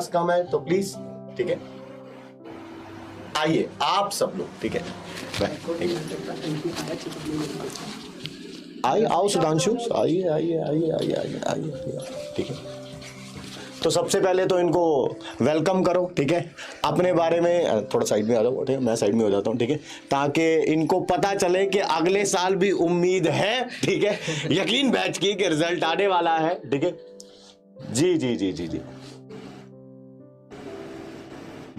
कम है तो प्लीज, ठीक है, आइए आप सब लोग, ठीक है, आइए, आओ सुधांशु, आइए आइए आइए आइए आइए आइए, ठीक है। तो सबसे पहले तो इनको वेलकम करो, ठीक है। अपने बारे में थोड़ा साइड में आ जाओ, ठीक है, मैं साइड में हो जाता हूँ, ठीक है, ताकि इनको पता चले कि अगले साल भी उम्मीद है, ठीक है, यकीन बैच की कि रिजल्ट आने वाला है, ठीक है। जी जी जी जी जी,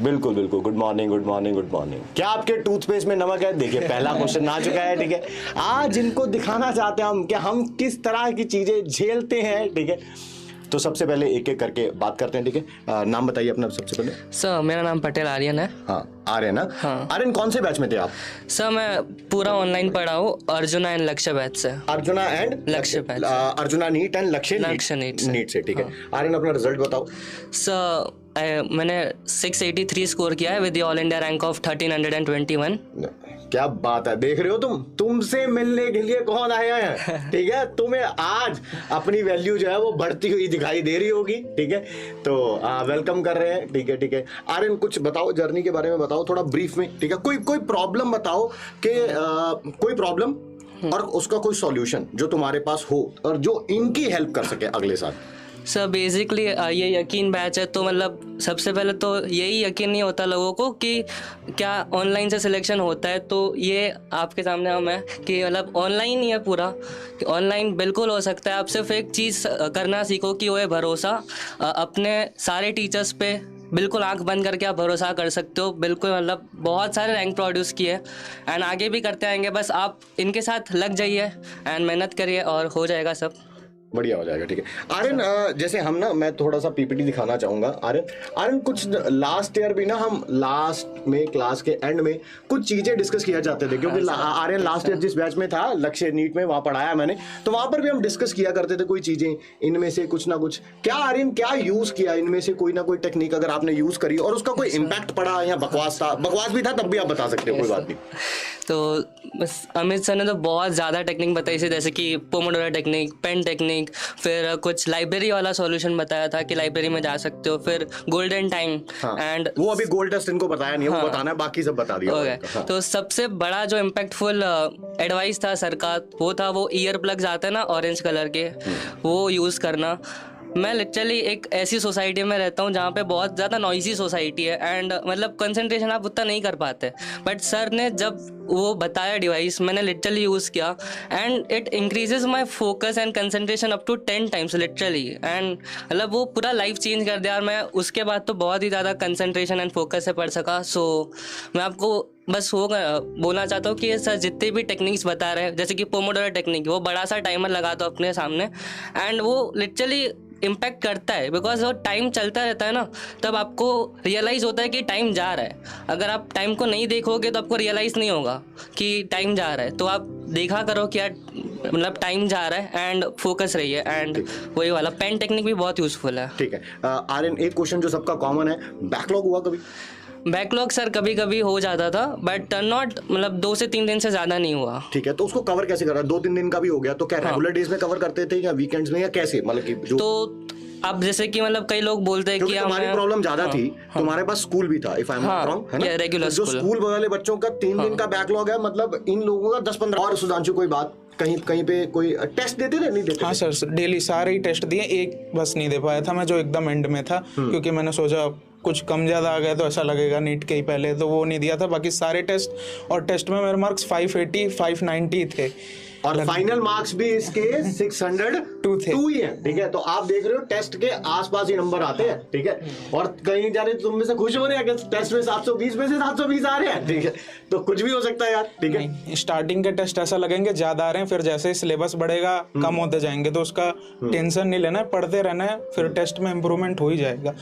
बिल्कुल बिल्कुल, good morning good morning good morning. क्या आपके टूथपेस्ट में नमक है? देखिए पहला क्वेश्चन आ चुका है, ठीक है। आज इनको दिखाना चाहते हैं हम कि हम किस तरह की चीजें झेलते हैं, ठीक है। तो सबसे पहले एक एक करके बात करते हैं, ठीक है। नाम बताइए अपना सबसे पहले। सर मेरा नाम पटेल आर्यन है। हाँ आर्यन ना? हाँ। आर्यन कौन से बैच में थे आप? सर मैं पूरा ऑनलाइन पढ़ा हूँ अर्जुना एंड लक्ष्य बैच से। अर्जुना एंड लक्ष्य बैच। अर्जुना नीट एंड लक्ष्य नीट से, ठीक है। आर्यन अपना रिजल्ट बताओ। सर मैंने 683 स्कोर किया है with the all India rank of 1321। क्या बात है, देख रहे हो तुमसे मिलने के लिए कौन आया है, ठीक है। तुम्हें आज अपनी वैल्यू जो है वो बढ़ती हुई दिखाई दे रही होगी, ठीक है। तो वेलकम कर रहे हैं, ठीक है ठीक है। आर्यन कुछ बताओ, जर्नी के बारे में बताओ थोड़ा ब्रीफ में, ठीक है। कोई प्रॉब्लम बताओ कि कोई प्रॉब्लम और उसका कोई सॉल्यूशन जो तुम्हारे पास हो और जो इनकी हेल्प कर सके अगले साल। सर बेसिकली ये यकीन बैच है, तो मतलब सबसे पहले तो यही यकीन नहीं होता लोगों को कि क्या ऑनलाइन से सिलेक्शन होता है। तो ये आपके सामने हम है कि मतलब ऑनलाइन ही है पूरा, कि ऑनलाइन बिल्कुल हो सकता है। आप सिर्फ एक चीज़ करना सीखो कि वो है भरोसा। अपने सारे टीचर्स पे बिल्कुल आंख बंद करके आप भरोसा कर सकते हो। बिल्कुल मतलब बहुत सारे रैंक प्रोड्यूस किए एंड आगे भी करते आएंगे, बस आप इनके साथ लग जाइए एंड मेहनत करिए और हो जाएगा सब बढ़िया हो जाएगा, ठीक है। आर्यन जैसे हम ना, मैं थोड़ा सा पीपीटी दिखाना चाहूंगा। आर्यन कुछ लास्ट ईयर भी ना हम लास्ट में क्लास के एंड में कुछ चीजें डिस्कस किया जाते थे, क्योंकि आर्यन लास्ट ईयर जिस बैच में था लक्ष्य नीट में, वहां पढ़ाया मैंने, तो वहां पर भी हम डिस्कस किया करते थे कोई चीजें, इनमें से कुछ ना कुछ। क्या आर्यन क्या यूज किया इनमें से कोई ना कोई टेक्निक अगर आपने यूज करी और उसका कोई इम्पैक्ट पड़ा या बकवास था? बकवास भी था तब भी आप बता सकते हो, कोई बात नहीं। तो बस अमित सर ने तो बहुत ज़्यादा टेक्निक बताई थी, जैसे कि पोमोडोरो टेक्निक, पेन टेक्निक, फिर कुछ लाइब्रेरी वाला सॉल्यूशन बताया था कि लाइब्रेरी में जा सकते हो, फिर गोल्डन टाइम एंड वो अभी गोल्ड टेस्ट इनको बताया नहीं है, वो बताना है, बाकी सब बता दिया। हाँ। तो सबसे बड़ा जो इम्पैक्टफुल एडवाइस था सर का वो ईयर प्लग्स आते हैं ना ऑरेंज कलर के, वो यूज़ करना। मैं लिटरली एक ऐसी सोसाइटी में रहता हूँ जहाँ पे बहुत ज़्यादा नॉइजी सोसाइटी है एंड मतलब कंसंट्रेशन आप उतना नहीं कर पाते, बट सर ने जब वो बताया डिवाइस, मैंने लिटरली यूज़ किया and it increases my focus and concentration up to 10 times literally. And मतलब वो पूरा लाइफ चेंज कर दिया और मैं उसके बाद तो बहुत ही ज़्यादा कंसंट्रेशन एंड फोकस से पढ़ सका। सो मैं आपको बस वो बोलना चाहता हूँ कि सर जितने भी टेक्निक्स बता रहे हैं, जैसे कि पोमोडोरो टेक्निक, वो बड़ा सा टाइमर लगा दो अपने सामने एंड वो लिटरली इम्पैक्ट करता है, बिकॉज वो टाइम चलता रहता है ना, तब आपको रियलाइज़ होता है कि टाइम जा रहा है। अगर आप टाइम को नहीं देखोगे तो आपको रियलाइज़ नहीं होगा कि टाइम जा रहा है। तो आप देखा करो कि यार मतलब टाइम जा रहा है एंड फोकस रहिए। एंड वही वाला पेन टेक्निक भी बहुत यूजफुल है, ठीक है। आर्यन एक क्वेश्चन जो सबका कॉमन है, बैकलॉग हुआ कभी? बैकलॉग सर कभी कभी हो जाता था, बट नॉट मतलब 2 से 3 दिन से ज्यादा नहीं हुआ। ठीक है, तो उसको कवर कैसे कर रहा है? 2-3 दिन का भी हो गया तो क्या रेगुलर डेज में कवर करते थे या वीकेंड्स में या कैसे, मतलब कि जो तो अब जैसे कि मतलब कई लोग बोलते हैं कि हमारी प्रॉब्लम ज्यादा थी, तुम्हारे पास स्कूल भी था, if I am not wrong, है ना? रेगुलर जो स्कूल वाले बच्चों का 3 दिन का बैकलॉग है, मतलब इन लोगों का 10-15। और सुधांशु कोई बात, कहीं पे कोई टेस्ट देते थे नहीं देते? हाँ सर, डेली सारे ही टेस्ट दिए, एक बस नहीं दे पाया था मैं जो एकदम एंड में था, क्योंकि मैंने सोचा कुछ कम ज़्यादा आ गया तो ऐसा लगेगा नीट के ही पहले, तो वो नहीं दिया था। बाकी सारे टेस्ट, और टेस्ट में मेरे मार्क्स 580 590 थे और फाइनल मार्क्स भी इसके 602 थे, ही है, ठीक है। तो आप देख रहे हो टेस्ट के आसपास ही नंबर आते हैं, ठीक है। और कहीं जा रहे तुम में से खुश हो रहे हैं कि टेस्ट में 720 में से 720 आ रहे हैं, ठीक है। तो कुछ भी हो सकता है यार, ठीक है। स्टार्टिंग के टेस्ट ऐसा लगेंगे ज्यादा आ रहे हैं, फिर जैसे सिलेबस बढ़ेगा कम होते जाएंगे, तो उसका टेंशन नहीं लेना है, पढ़ते रहना है, फिर टेस्ट में इम्प्रूवमेंट हो ही जाएगा।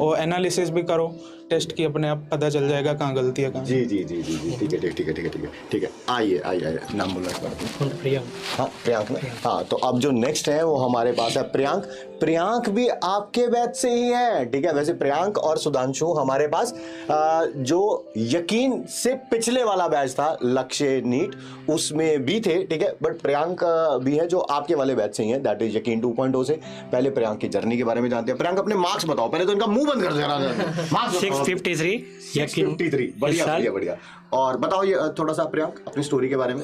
और एनालिसिस भी करो टेस्ट की, अपने आप पता चल जाएगा कहाँ गलती है कहाँ। जी जी जी जी जी, ठीक है ठीक है ठीक है ठीक है ठीक है। आइए नाम बोलना प्रियांक। हाँ प्रियांक ना, हाँ। तो अब जो नेक्स्ट है वो हमारे पास है प्रियांक। प्रियांक भी आपके बैच से ही है, ठीक है। वैसे प्रियांक और सुधांशु हमारे पास जो यकीन से पिछले वाला बैच था लक्ष्य नीट, उसमें भी थे, ठीक है। बट प्रियांक भी है जो आपके वाले बैच से ही है, दैट इज यकीन 2.0 से। पहले प्रियांक की जर्नी के बारे में जानते हैं। प्रियांक अपने मार्क्स बताओ, पहले तो इनका मुंह बंद कर देना। 653 यकीन 653, बढ़िया बढ़िया बढ़िया। और बताओ ये थोड़ा सा प्रियांक अपनी स्टोरी के बारे में।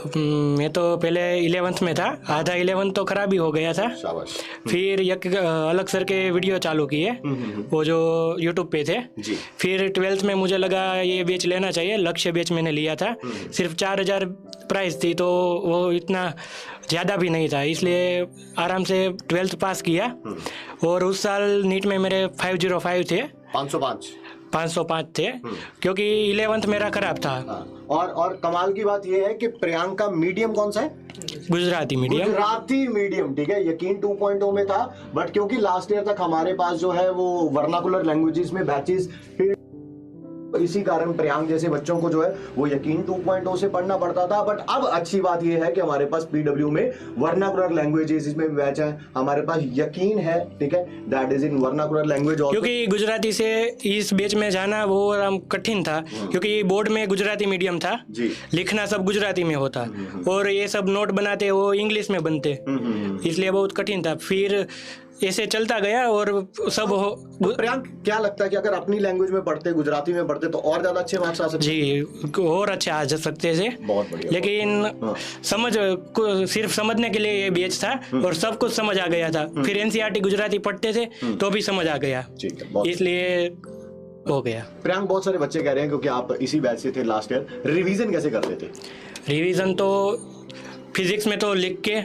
मैं तो पहले 11th में था, आधा 11th तो खराब ही हो गया था। शाबाश। फिर अलग सर के वीडियो चालू किए, वो जो यूट्यूब पे थे जी। फिर 12th में मुझे लगा ये बेच लेना चाहिए, लक्ष्य बेच मैंने लिया था। सिर्फ 4000 प्राइस थी, तो वो इतना ज़्यादा भी नहीं था, इसलिए आराम से 12th पास किया। और उस साल नीट में मेरे 505 थे, 505 थे, क्योंकि 11th मेरा खराब था। और कमाल की बात यह है कि प्रियांक का मीडियम कौन सा है? गुजराती मीडियम, ठीक है। यकीन 2.0 में था, बट क्योंकि लास्ट ईयर तक हमारे पास जो है वो वर्नाकुलर लैंग्वेजेस में बैचेस, इसी कारण प्रियांक जैसे बच्चों को जो है वो यकीन 2.0 से पढ़ना पड़ता था। बट अब अच्छी बात यह है कि हमारे पास पीडब्ल्यू में वर्नाकुलर लैंग्वेजेस इसमें बैच है, हमारे पास यकीन है, ठीक है, that is in vernacular language. क्योंकि गुजराती से इस बैच में जाना वो कठिन था, क्योंकि बोर्ड में गुजराती मीडियम था जी। लिखना सब गुजराती में होता, और ये सब नोट बनाते वो इंग्लिश में बनते, इसलिए बहुत कठिन था। फिर ऐसे चलता गया और सब हो। प्रियांक क्या लगता है कि अगर अपनी लैंग्वेज में पढ़ते, गुजराती में पढ़ते, तो और ज्यादा अच्छे मार्क्स आ सकते? जी, और अच्छे आ सकते थे। बहुत बढ़िया। लेकिन सिर्फ समझने के लिए ये बैच था, और सब कुछ समझ आ गया था। फिर एनसीईआरटी गुजराती पढ़ते थे तो भी समझ आ गया, इसलिए हो गया। प्रियांक, बहुत सारे बच्चे कह रहे हैं क्योंकि आप इसी बैच से थे लास्ट ईयर, रिवीजन कैसे करते थे? रिवीजन तो फिजिक्स में तो लिख के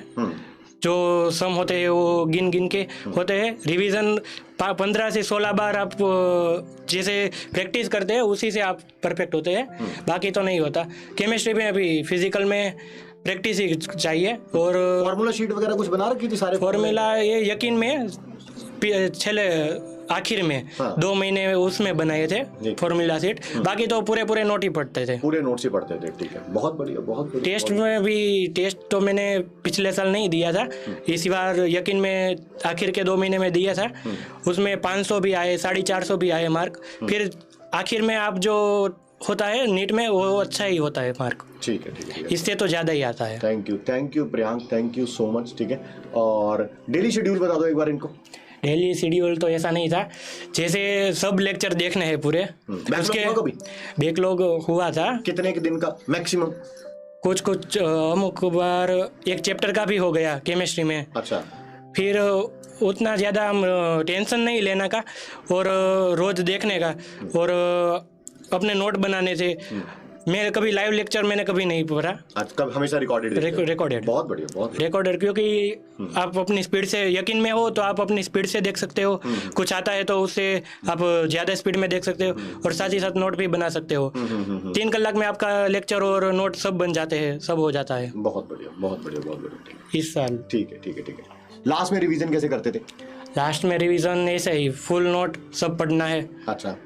जो सम होते हैं वो गिन गिन के होते हैं। रिवीजन 15 से 16 बार आप जैसे प्रैक्टिस करते हैं उसी से आप परफेक्ट होते हैं, बाकी तो नहीं होता। केमिस्ट्री में अभी फिजिकल में प्रैक्टिस ही चाहिए। और फॉर्मूला शीट वगैरह कुछ बना रखी थी? सारे फॉर्मूला ये यकीन में छले आखिर में 2 महीने उसमें बनाए थे फॉर्मूला शीट, बाकी तो पूरे नोट ही पढ़ते थे। पूरे नोट्स ही पढ़ते थे, ठीक है। बहुत बढ़िया, बहुत बढ़िया। टेस्ट में भी, टेस्ट तो मैंने पिछले साल नहीं दिया था, इसी बार यकीन में आखिर के 2 महीने में दिया था। उसमें 500 भी आए, 450 भी आए मार्क। फिर आखिर में आप जो होता है नीट में वो अच्छा ही होता है मार्क। ठीक है, ठीक है, इससे तो ज़्यादा ही आता है। Thank you Priyank, thank you so much, ठीक है। और डेली शेड्यूल बता दो एक बार इनको। डेली शेड्यूल तो ऐसा नहीं था, जैसे सब लेक्चर देखने हैं पूरे। उसके बैकलॉग हुआ था। कितने के दिन का मैक्सिमम? कुछ अमुक बार एक चैप्टर का भी हो गया केमिस्ट्री में। अच्छा। फिर उतना ज़्यादा हम टेंशन नहीं लेने का, और रोज देखने का, और अपने नोट बनाने से। मैं कभी लाइव लेक्चर मैंने कभी नहीं पढ़ा, हमेशा रिकॉर्डेड। बहुत बढ़िया, बहुत रिकॉर्डेड, क्योंकि आप अपनी स्पीड से, यकीन में हो तो आप अपनी स्पीड से देख सकते हो। कुछ आता है तो उससे आप ज़्यादा स्पीड में देख सकते हो, और साथ ही साथ नोट भी बना सकते हो। 3 कलाक में आपका लेक्चर और नोट सब बन जाते हैं, सब हो जाता है। बहुत बढ़िया, बहुत बढ़िया, बहुत बढ़िया। इस साल ठीक है, ठीक है, ठीक है। लास्ट में रिवीजन कैसे करते थे? लास्ट में रिवीजन ऐसे ही फुल नोट सब पढ़ना है। अच्छा,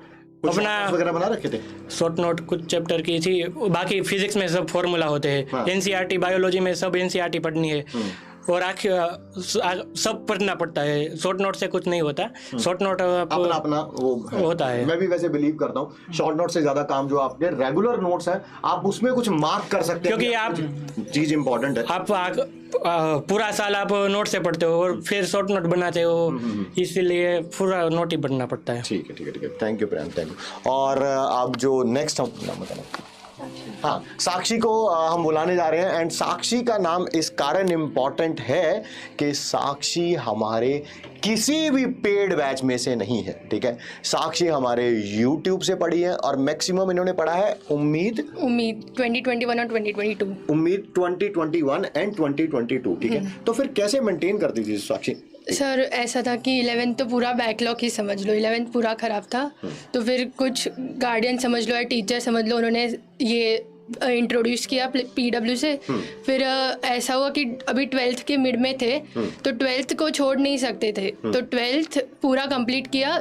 अपना वगैरह बना रखे थे? शॉर्ट नोट कुछ चैप्टर की थी, बाकी फिजिक्स में सब फॉर्मूला होते हैं। एनसीईआरटी बायोलॉजी में सब एनसीईआरटी पढ़नी है, और सब पढ़ना पड़ता है। शॉर्ट नोट से कुछ नहीं होता, शॉर्ट नोट अपना वो होता है। मैं भी वैसे बिलीव करता हूँ शॉर्ट नोट से ज्यादा काम जो आपके रेगुलर नोट्स हैं आप उसमें कुछ मार्क कर सकते हैं, क्योंकि आप चीज इंपॉर्टेंट है। आप पूरा साल आप नोट से पढ़ते हो और फिर शॉर्ट नोट बनाते हो, इसलिए पूरा नोट ही पढ़ना पड़ता है। ठीक है, ठीक है, ठीक है। Thank you Priyank, thank you. और अब जो नेक्स्ट हम नाम बताना, हाँ, साक्षी को हम बुलाने जा रहे हैं। एंड साक्षी का नाम इस कारण इम्पॉर्टेंट है कि साक्षी हमारे किसी भी पेड बैच में से नहीं है, ठीक है। साक्षी हमारे YouTube से पढ़ी है, और मैक्सिमम इन्होंने पढ़ा है उम्मीद 2021 और 2022। उम्मीद 2021 एंड 2022, ठीक है। तो फिर कैसे मेंटेन करती थी साक्षी? सर ऐसा था कि 11th तो पूरा बैकलॉग ही समझ लो, 11th पूरा ख़राब था। तो फिर कुछ गार्डियन समझ लो या टीचर समझ लो, उन्होंने ये इंट्रोड्यूस किया PW से। फिर ऐसा हुआ कि अभी 12th के मिड में थे तो 12th को छोड़ नहीं सकते थे, तो 12th पूरा कंप्लीट किया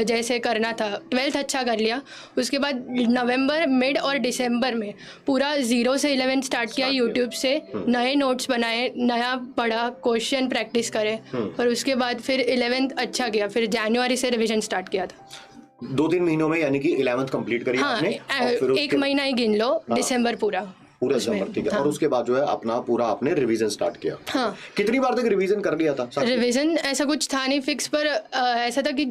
जैसे करना था। 12th अच्छा कर लिया, उसके बाद नवंबर मिड और दिसंबर में पूरा 0 से 11 स्टार्ट किया यूट्यूब से, नए नोट्स बनाए, नया पढ़ा, क्वेश्चन प्रैक्टिस करे, और उसके बाद फिर 11th अच्छा किया। फिर जनवरी से रिवीजन स्टार्ट किया था। 2-3 महीनों में, यानी कि 11th कंप्लीट करी हाँ, आपने, और फिर एक महीना ही गिन लो, दिसंबर पूरा दिसंबर, ठीक है। और उसके बाद जो है अपना पूरा आपने रिवीजन स्टार्ट किया। हाँ। कितनी बार तक रिवीजन कर लिया था? रिवीजन ऐसा कुछ था नहीं फिक्स, पर ऐसा था कि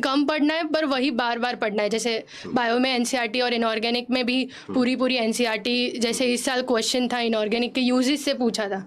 कम पढ़ना है पर वही बार बार पढ़ना है। जैसे बायो में एनसीईआरटी और इनऑर्गेनिक में भी पूरी एनसीईआरटी, जैसे इस साल क्वेश्चन था इनऑर्गेनिक के यूजेस से पूछा था,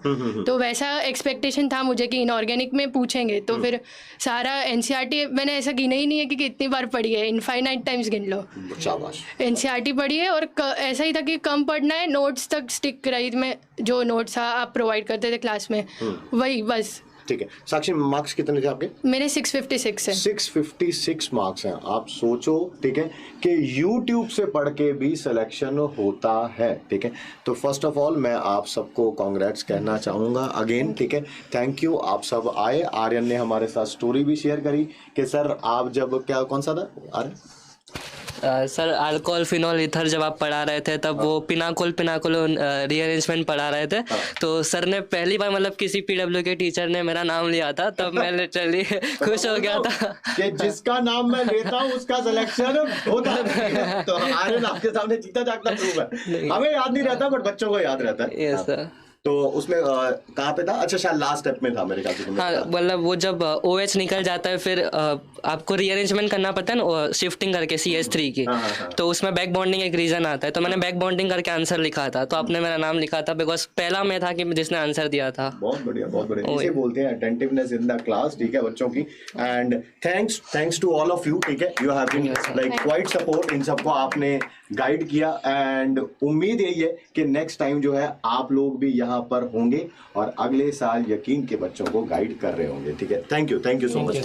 तो वैसा एक्सपेक्टेशन था मुझे कि इनऑर्गेनिक में पूछेंगे, तो फिर सारा एनसीईआरटी मैंने ऐसा गिना ही नहीं है कि कितनी बार पढ़ी है, इनफाइनाइट टाइम्स गिन लो। शाबाश। एनसीईआरटी पढ़ी है, और ऐसा ही था कि कम पढ़ना है, नोट्स तक स्टिक रही में, जो नोट्स था आप प्रोवाइड करते थे क्लास में, वही बस। ठीक है। साक्षी, मार्क्स कितने थे आपके? मेरे 656 है। 656 मार्क्स हैं। आप सोचो, ठीक है, कि YouTube से पढ़ के भी सिलेक्शन होता है, ठीक है। तो फर्स्ट ऑफ ऑल मैं आप सबको कांग्रेट्स कहना चाहूँगा अगेन, ठीक है। थैंक यू, आप सब आए। आर्यन ने हमारे साथ स्टोरी भी शेयर करी कि सर आप जब, क्या कौन सा था Aryan? Sir alcohol phenol ether जब आप पढ़ा रहे थे तब वो पिनाकोल रीअरेंजमेंट पढ़ा रहे थे, तो सर ने पहली बार मतलब किसी PW के टीचर ने मेरा नाम लिया था, तब मैं लिटरली खुश हो गया था कि जिसका नाम मैं लेता हूँ उसका सिलेक्शन होता है। तो आर्यन आपके सामने जीता जागता प्रूफ है। हमें याद नहीं रहता बट बच्चों को याद रहता है। Yes sir. तो उसमें कहाँ पे था? अच्छा, शायद लास्ट स्टेप में था मेरे ख्याल से। हाँ, मतलब वो जब OH निकल जाता है फिर आपको रीअरेंजमेंट करना पड़ता है ना, शिफ्टिंग करके CH3 की। तो उसमें बैक बॉन्डिंग एक रीजन आता है, तो मैंने बैक बॉन्डिंग करके आंसर लिखा था, तो आपने मेरा नाम लिखा था बिकॉज पहला मैं था कि जिसने आंसर दिया था। बहुत बढ़िया, बहुत बढ़िया। इसे बोलते हैं अटेंटिवनेस इन द क्लास, ठीक है, बच्चों की। And thanks to all of you, ठीक है। You have been like quite support, इन सबको आपने गाइड किया, एंड उम्मीद यही है कि नेक्स्ट टाइम जो है आप लोग भी यहाँ पर होंगे और अगले साल यकीन के बच्चों को गाइड कर रहे होंगे, ठीक है। Thank you so much.